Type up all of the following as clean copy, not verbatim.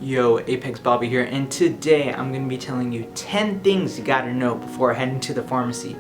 Yo, Apex Bobby here, and today I'm going to be telling you 10 things you gotta know before heading to the pharmacy.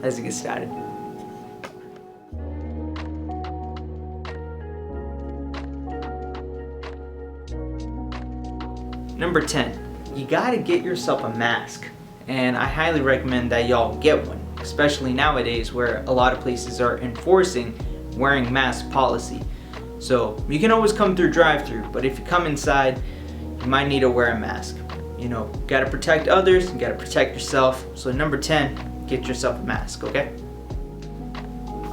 Let's get started. Number 10, you gotta get yourself a mask, and I highly recommend that y'all get one, especially nowadays where a lot of places are enforcing wearing mask policy. So you can always come through drive-thru, but if you come inside, you might need to wear a mask. You know, gotta protect others, you gotta protect yourself. So number 10, get yourself a mask, okay?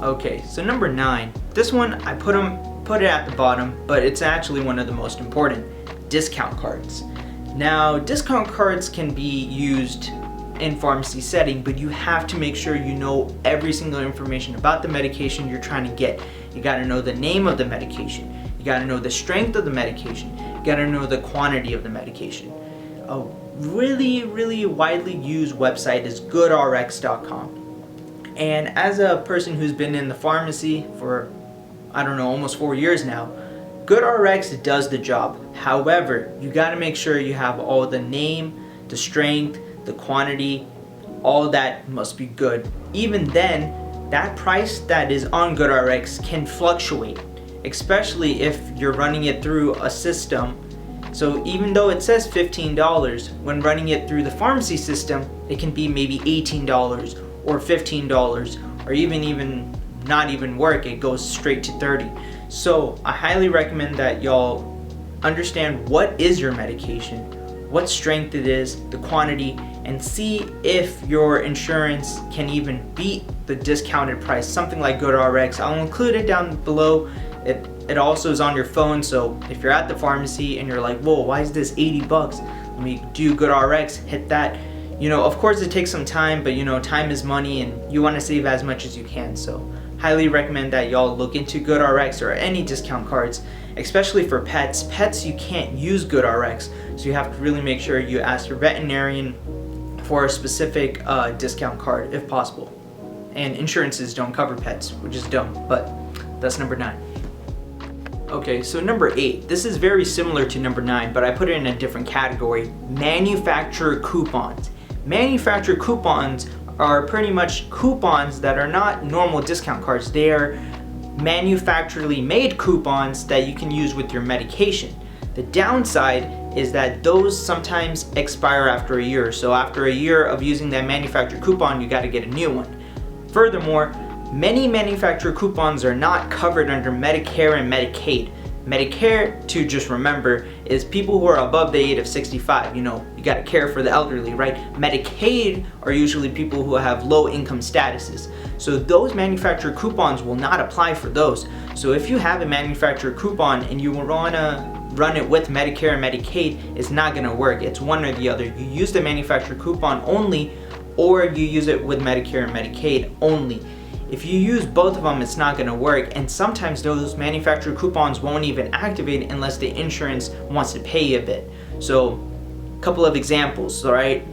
Okay, so number 9, this one I put it at the bottom, but it's actually one of the most important, discount cards. Now, discount cards can be used in pharmacy setting, but you have to make sure you know every single information about the medication you're trying to get. You gotta know the name of the medication. You gotta know the strength of the medication. You gotta know the quantity of the medication. A really widely used website is goodrx.com. And as a person who's been in the pharmacy for, I don't know, almost 4 years now, GoodRx does the job. However, you gotta make sure you have all the name, the strength, the quantity, all that must be good. Even then, that price that is on GoodRx can fluctuate, especially if you're running it through a system. So even though it says $15, when running it through the pharmacy system, it can be maybe $18 or $15, or even not even work, it goes straight to $30. So I highly recommend that y'all understand what is your medication, what strength it is, the quantity, and see if your insurance can even beat the discounted price, something like GoodRx. I'll include it down below. It also is on your phone, so if you're at the pharmacy and you're like, whoa, why is this 80 bucks? Let me do GoodRx, hit that. You know, of course it takes some time, but you know, time is money and you want to save as much as you can. So highly recommend that y'all look into GoodRx or any discount cards, especially for pets. Pets, you can't use GoodRx, so you have to really make sure you ask your veterinarian for a specific discount card if possible. And insurances don't cover pets, which is dumb, but that's number 9. Okay, so number 8, this is very similar to number 9, but I put it in a different category: manufacturer coupons. Manufacturer coupons are pretty much coupons that are not normal discount cards. They are manufacturally made coupons that you can use with your medication. The downside is that those sometimes expire after a year. So after a year of using that manufacturer coupon, you got to get a new one. Furthermore, many manufacturer coupons are not covered under Medicare and Medicaid. Medicare, to just remember, is people who are above the age of 65. You know, you gotta care for the elderly, right? Medicaid are usually people who have low income statuses. So those manufacturer coupons will not apply for those. So if you have a manufacturer coupon and you wanna run it with Medicare and Medicaid, it's not gonna work. It's one or the other. You use the manufacturer coupon only, or you use it with Medicare and Medicaid only. If you use both of them, it's not gonna work, and sometimes those manufacturer coupons won't even activate unless the insurance wants to pay you a bit. So, a couple of examples, all right?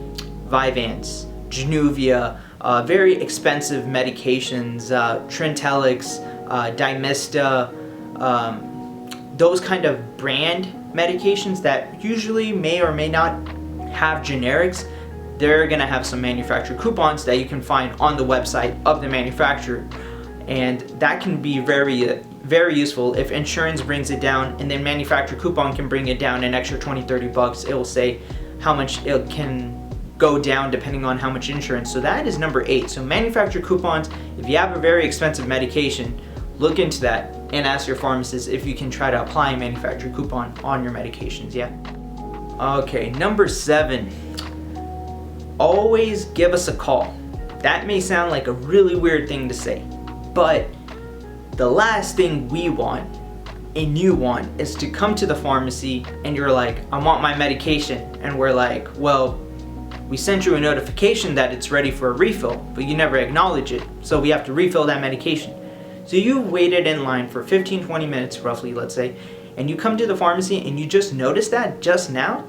Vyvanse, Januvia, very expensive medications, Trintellix, Dymista, those kind of brand medications that usually may or may not have generics. They're gonna have some manufacturer coupons that you can find on the website of the manufacturer, and that can be very useful if insurance brings it down, and then manufacturer coupon can bring it down an extra 20-30 bucks. It will say how much it can go down depending on how much insurance. So that is number 8. So manufacturer coupons, if you have a very expensive medication, look into that and ask your pharmacist if you can try to apply a manufacturer coupon on your medications. Yeah. Okay, number 7. Always give us a call. That may sound like a really weird thing to say, but the last thing we want and you want is to come to the pharmacy and you're like, I want my medication, and we're like, well, we sent you a notification that it's ready for a refill, but you never acknowledge it, so we have to refill that medication. So you waited in line for 15-20 minutes roughly, let's say, and you come to the pharmacy and you just noticed that just now.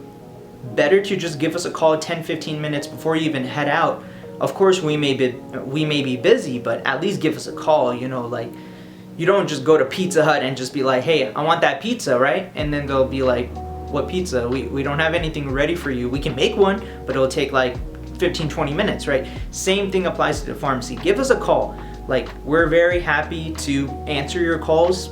Better to just give us a call 10-15 minutes before you even head out. Of course, we may be busy, but at least give us a call. You know, like, you don't just go to Pizza Hut and just be like, hey, I want that pizza, right? And then they'll be like, what pizza? We don't have anything ready for you. We can make one, but it'll take like 15-20 minutes, right? Same thing applies to the pharmacy. Give us a call. Like, we're very happy to answer your calls,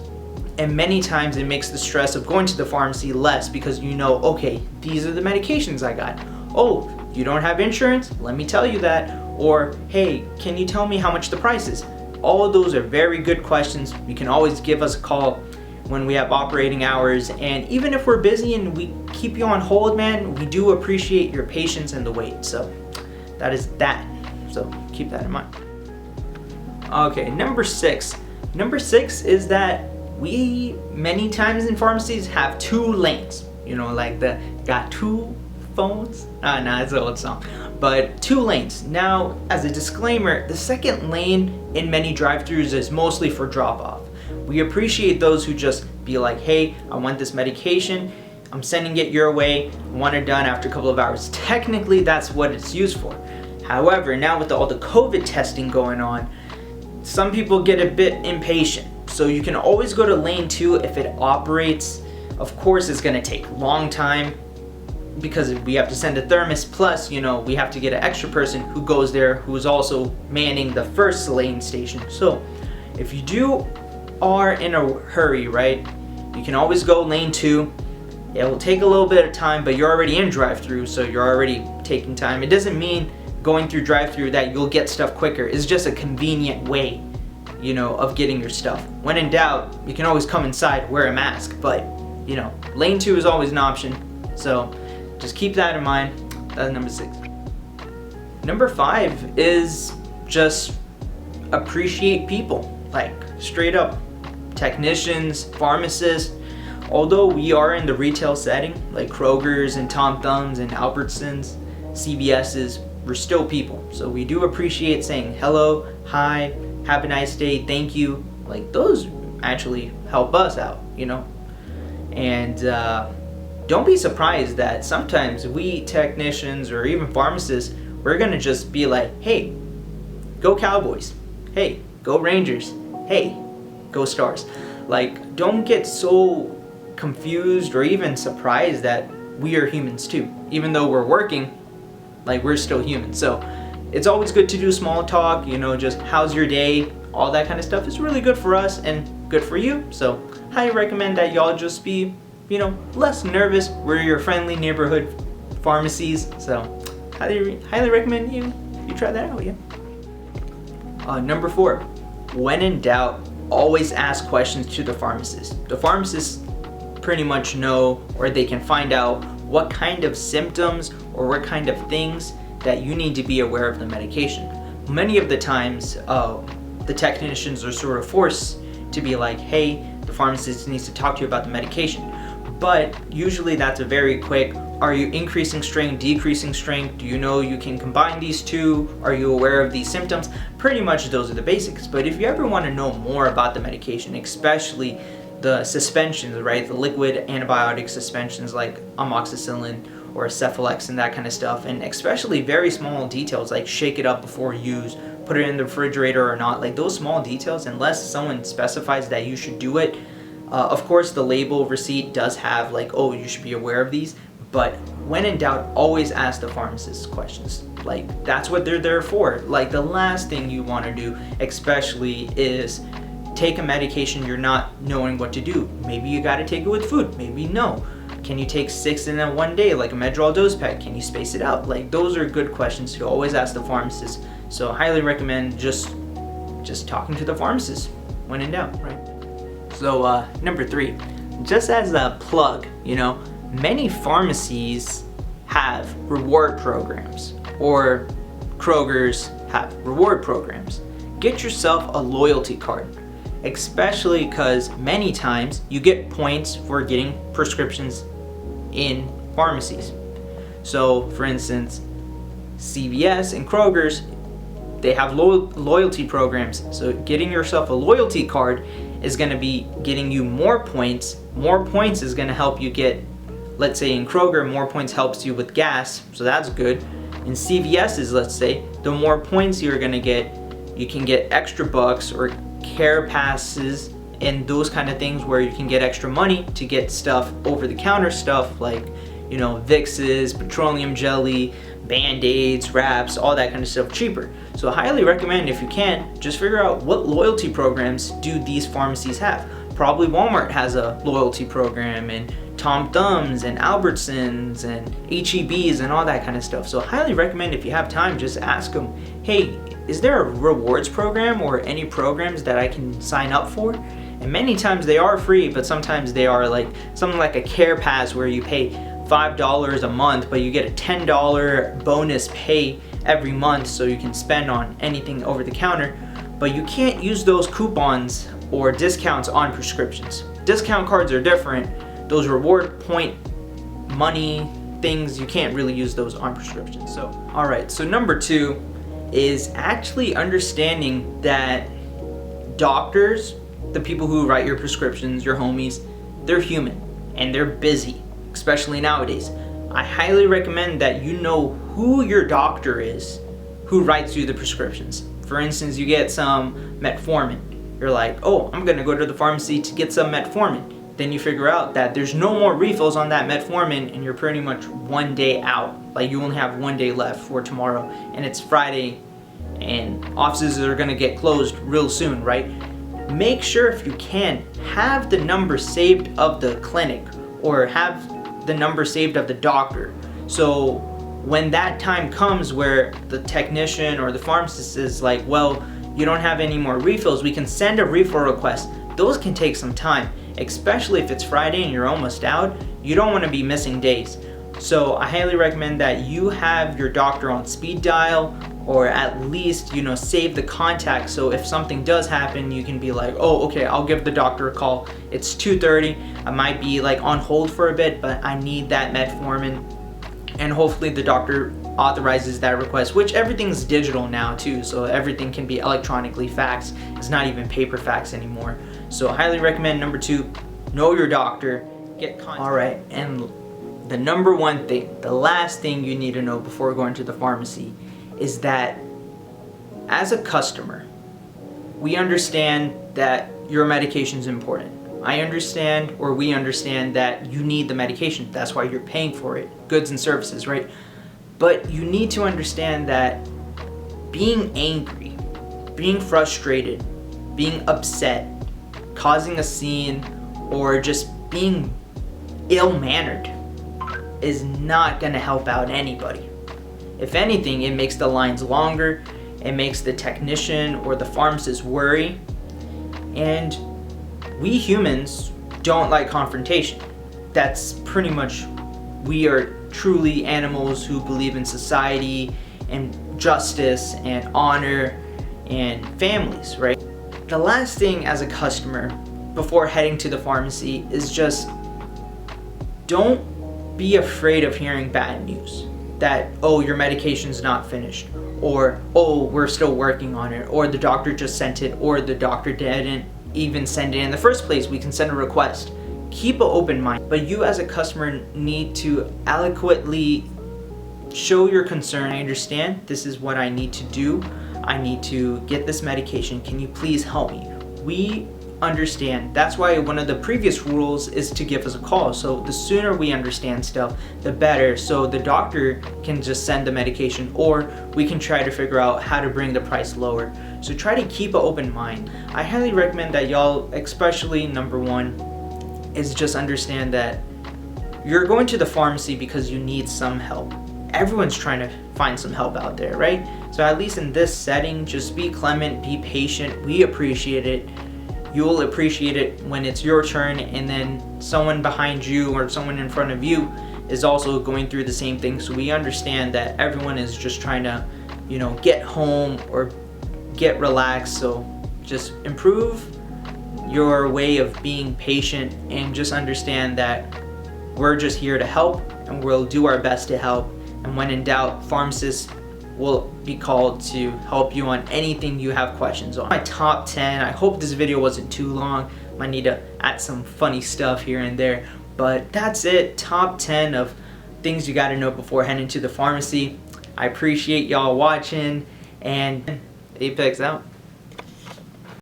and many times it makes the stress of going to the pharmacy less, because you know, okay, these are the medications I got. Oh, you don't have insurance? Let me tell you that. Or, hey, can you tell me how much the price is? All of those are very good questions. You can always give us a call when we have operating hours, and even if we're busy and we keep you on hold, man, we do appreciate your patience and the wait. So that is that. So keep that in mind. Okay, number six. Number six is that we many times in pharmacies have 2 lanes. You know, like the got 2 phones. Nah, it's an old song. But 2 lanes. Now, as a disclaimer, the second lane in many drive-thrus is mostly for drop-off. We appreciate those who just be like, hey, I want this medication, I'm sending it your way, I want it done after a couple of hours. Technically, that's what it's used for. However, now with all the COVID testing going on, some people get a bit impatient. So you can always go to lane 2 if it operates. Of course, it's gonna take a long time because we have to send a thermos, plus, you know, we have to get an extra person who goes there who's also manning the first lane station. So if you are in a hurry, right, you can always go lane 2. It will take a little bit of time, but you're already in drive-thru, so you're already taking time. It doesn't mean going through drive-thru that you'll get stuff quicker. It's just a convenient way, you know, of getting your stuff. When in doubt, you can always come inside, wear a mask, but, you know, lane 2 is always an option. So just keep that in mind. That's number 6. Number 5 is just appreciate people, like straight up. Technicians, pharmacists, although we are in the retail setting, like Kroger's and Tom Thumbs and Albertsons, CVS's, we're still people. So we do appreciate saying hello, hi, have a nice day, thank you. Like, those actually help us out, you know? And don't be surprised that sometimes we technicians or even pharmacists, we're gonna just be like, hey, go Cowboys. Hey, go Rangers. Hey, go Stars. Like, don't get so confused or even surprised that we are humans too. Even though we're working, like, we're still human. So it's always good to do small talk, you know, just how's your day, all that kind of stuff is really good for us and good for you. So highly recommend that y'all just be, you know, less nervous. We're your friendly neighborhood pharmacies. So highly recommend you try that out. Yeah. Number 4, when in doubt, always ask questions to the pharmacist. The pharmacists pretty much know, or they can find out what kind of symptoms or what kind of things that you need to be aware of the medication. Many of the times, the technicians are sort of forced to be like, hey, the pharmacist needs to talk to you about the medication. But usually that's a very quick, are you increasing strength, decreasing strength? Do you know you can combine these two? Are you aware of these symptoms? Pretty much those are the basics. But if you ever want to know more about the medication, especially the suspensions, right? The liquid antibiotic suspensions like amoxicillin or Cephalexin and that kind of stuff, and especially very small details like shake it up before use, put it in the refrigerator or not, like those small details, unless someone specifies that you should do it. Of course, the label receipt does have like, oh, you should be aware of these, but when in doubt, always ask the pharmacist questions. Like, that's what they're there for. Like, the last thing you want to do, especially, is take a medication you're not knowing what to do. Maybe you got to take it with food, maybe no. Can you take 6 in one day, like a Medrol dose pack? Can you space it out? Like, those are good questions to always ask the pharmacist. So I highly recommend just talking to the pharmacist when in doubt, right? So number 3, just as a plug, you know, many pharmacies have reward programs, or Kroger's have reward programs. Get yourself a loyalty card, especially because many times you get points for getting prescriptions in pharmacies. So for instance, CVS and Kroger's, they have loyalty programs. So getting yourself a loyalty card is going to be getting you more points. More points is going to help you get, let's say in Kroger, more points helps you with gas, so that's good. In CVS's, let's say, the more points you're going to get, you can get extra bucks or care passes and those kind of things where you can get extra money to get stuff over the counter stuff like, you know, Vicks, petroleum jelly, Band-Aids, wraps, all that kind of stuff cheaper. So I highly recommend, if you can, just figure out what loyalty programs do these pharmacies have. Probably Walmart has a loyalty program, and Tom Thumbs and Albertsons and HEBs and all that kind of stuff. So I highly recommend, if you have time, just ask them, hey, is there a rewards program or any programs that I can sign up for? And many times they are free, but sometimes they are like something like a Care Pass where you pay $5 a month, but you get a $10 bonus pay every month so you can spend on anything over the counter. But you can't use those coupons or discounts on prescriptions. Discount cards are different. Those reward point money things, you can't really use those on prescriptions. So, all right, so number 2 is actually understanding that doctors, the people who write your prescriptions, your homies, they're human and they're busy, especially nowadays. I highly recommend that you know who your doctor is who writes you the prescriptions. For instance, you get some metformin. You're like, oh, I'm gonna go to the pharmacy to get some metformin. Then you figure out that there's no more refills on that metformin and you're pretty much one day out. Like, you only have one day left for tomorrow and it's Friday and offices are gonna get closed real soon, right? Make sure, if you can, have the number saved of the clinic or have the number saved of the doctor. So when that time comes where the technician or the pharmacist is like, well, you don't have any more refills, we can send a refill request. Those can take some time, especially if it's Friday and you're almost out. You don't want to be missing days. So I highly recommend that you have your doctor on speed dial, or at least, you know, save the contact, so if something does happen, you can be like, oh, okay, I'll give the doctor a call. It's 2:30. I might be like on hold for a bit, but I need that metformin. And hopefully the doctor authorizes that request, which everything's digital now too, so everything can be electronically faxed. It's not even paper fax anymore. So I highly recommend number 2, know your doctor, get contact. All right, and the number 1 thing, the last thing you need to know before going to the pharmacy is that as a customer, we understand that your medication is important. I understand, or we understand, that you need the medication. That's why you're paying for it, goods and services, right? But you need to understand that being angry, being frustrated, being upset, causing a scene, or just being ill-mannered is not gonna help out anybody. If anything, it makes the lines longer, it makes the technician or the pharmacist worry, and we humans don't like confrontation. That's pretty much, we are truly animals who believe in society and justice and honor and families, right? The last thing as a customer before heading to the pharmacy is just don't be afraid of hearing bad news. That, oh, your medication's not finished, or oh, we're still working on it, or the doctor just sent it, or the doctor didn't even send it in the first place. We can send a request. Keep an open mind, but you as a customer need to eloquently show your concern. I understand, this is what I need to do. I need to get this medication. Can you please help me? We understand. That's why one of the previous rules is to give us a call. So the sooner we understand stuff, the better. So the doctor can just send the medication, or we can try to figure out how to bring the price lower. So try to keep an open mind. I highly recommend that y'all, especially number 1, is just understand that you're going to the pharmacy because you need some help. Everyone's trying to find some help out there, right? So at least in this setting, just be clement, be patient. We appreciate it. You'll appreciate it when it's your turn, and then someone behind you or someone in front of you is also going through the same thing. So we understand that everyone is just trying to, you know, get home or get relaxed. So just improve your way of being patient and just understand that we're just here to help, and we'll do our best to help. And when in doubt, pharmacists will be called to help you on anything you have questions on. My top 10, I hope this video wasn't too long. Might need to add some funny stuff here and there, but that's it. Top 10 of things you gotta know before heading to the pharmacy. I appreciate y'all watching, and Apex out.